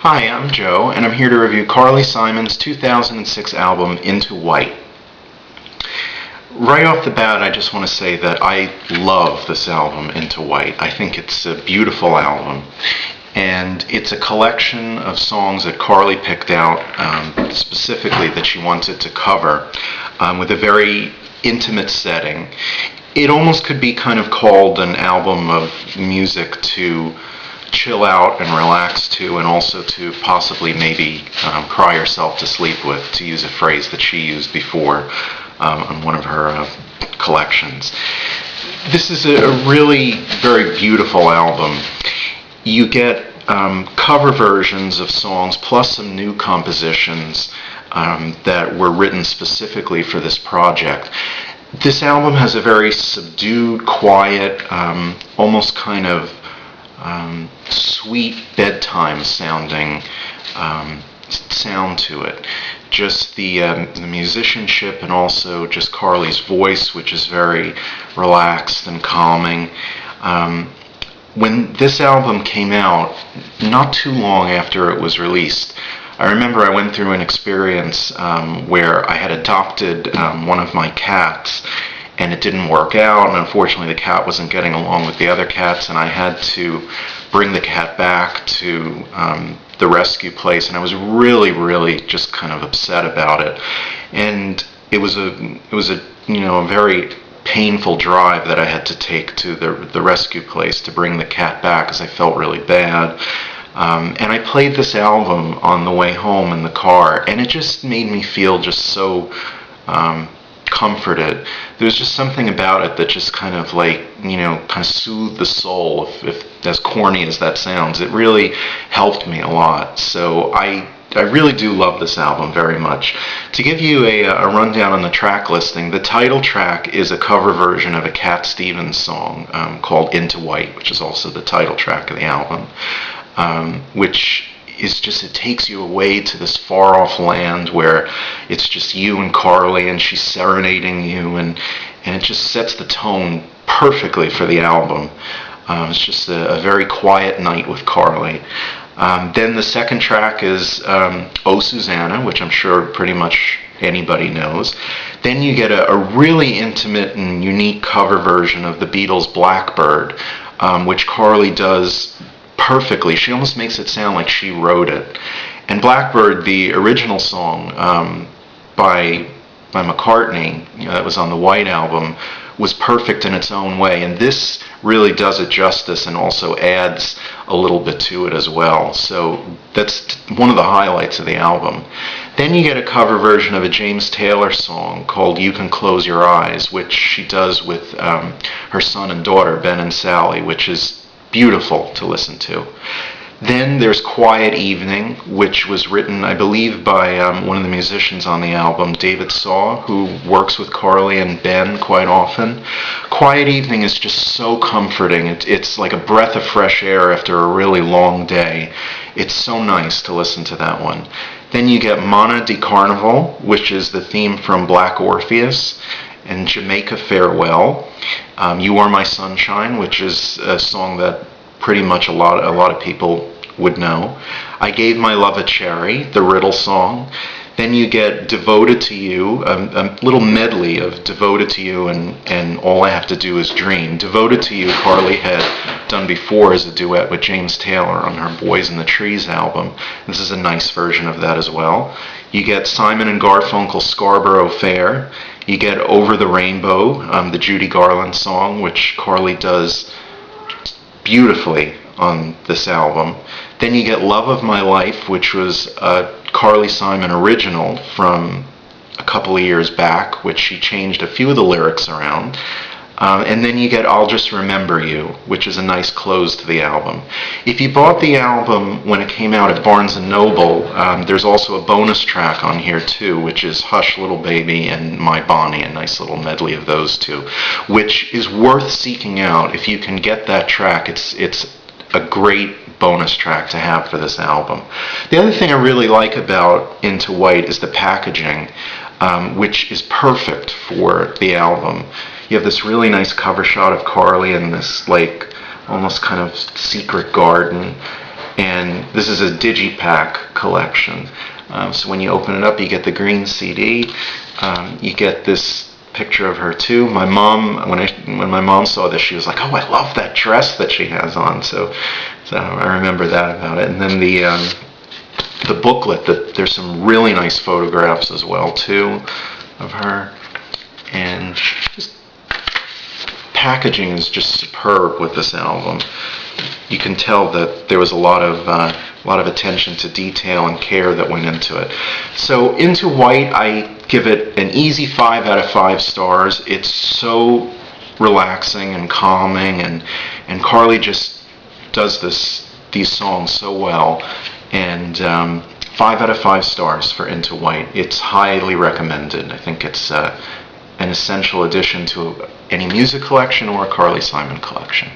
Hi, I'm Joe, and I'm here to review Carly Simon's 2006 album, Into White. Right off the bat, I just want to say that I love this album, Into White. I think it's a beautiful album, and it's a collection of songs that Carly picked out specifically that she wanted to cover with a very intimate setting. It almost could be kind of called an album of music to chill out and relax to, and also to possibly maybe cry yourself to sleep with, to use a phrase that she used before on one of her collections. This is a really very beautiful album. You get cover versions of songs plus some new compositions that were written specifically for this project. This album has a very subdued, quiet, almost kind of sweet bedtime sounding sound to it. Just the musicianship, and also just Carly's voice, which is very relaxed and calming. When this album came out, not too long after it was released, I remember I went through an experience where I had adopted one of my cats, and it didn't work out, and unfortunately the cat wasn't getting along with the other cats, and I had to bring the cat back to the rescue place, and I was really just kind of upset about it. And it was a very painful drive that I had to take to the rescue place to bring the cat back, because I felt really bad. And I played this album on the way home in the car, and it just made me feel just so comforted. There's just something about it that just kind of kind of soothed the soul, if as corny as that sounds. It really helped me a lot. So I really do love this album very much. To give you a rundown on the track listing, the title track is a cover version of a Cat Stevens song called Into White, which is also the title track of the album, which is just, it takes you away to this far off land where it's just you and Carly, and she's serenading you, and it just sets the tone perfectly for the album. It's just a very quiet night with Carly. Then the second track is Oh Susanna, which I'm sure pretty much anybody knows. Then you get a really intimate and unique cover version of the Beatles' Blackbird, which Carly does perfectly. She almost makes it sound like she wrote it. And Blackbird, the original song by McCartney, that was on the White Album, was perfect in its own way, and this really does it justice and also adds a little bit to it as well. So that's one of the highlights of the album. Then you get a cover version of a James Taylor song called You Can Close Your Eyes, which she does with her son and daughter, Ben and Sally, which is beautiful to listen to. Then there's Quiet Evening, which was written, I believe, by one of the musicians on the album, David Saw, who works with Carly and Ben quite often. Quiet Evening is just so comforting. It's like a breath of fresh air after a really long day. It's so nice to listen to that one. Then you get Mana di Carnival, which is the theme from Black Orpheus, and Jamaica Farewell. You Are My Sunshine, which is a song that pretty much a lot of people would know. I Gave My Love a Cherry, the Riddle song. Then you get Devoted to You, a little medley of Devoted to You and All I Have to Do Is Dream. Devoted to You, Carly had done before as a duet with James Taylor on her Boys in the Trees album. This is a nice version of that as well. You get Simon and Garfunkel's Scarborough Fair. You get Over the Rainbow, the Judy Garland song, which Carly does beautifully on this album. Then you get Love of My Life, which was a Carly Simon original from a couple of years back, which she changed a few of the lyrics around. And then you get I'll Just Remember You, which is a nice close to the album. If you bought the album when it came out at Barnes & Noble, there's also a bonus track on here too, which is Hush Little Baby and My Bonnie, a nice little medley of those two, which is worth seeking out. If you can get that track, it's a great bonus track to have for this album. The other thing I really like about Into White is the packaging, which is perfect for the album. You have this really nice cover shot of Carly in this almost kind of secret garden, And this is a digipack collection. So when you open it up, you get the green CD. You get this picture of her too. My mom, when my mom saw this, she was like, "Oh, I love that dress that she has on." So I remember that about it. And then the booklet, there's some really nice photographs as well too of her, and just packaging is just superb with this album. You can tell that there was a lot of attention to detail and care that went into it. So Into White, I give it an easy 5 out of 5 stars. It's so relaxing and calming, and Carly just does these songs so well. And 5 out of 5 stars for Into White. It's highly recommended. I think it's an essential addition to any music collection or a Carly Simon collection.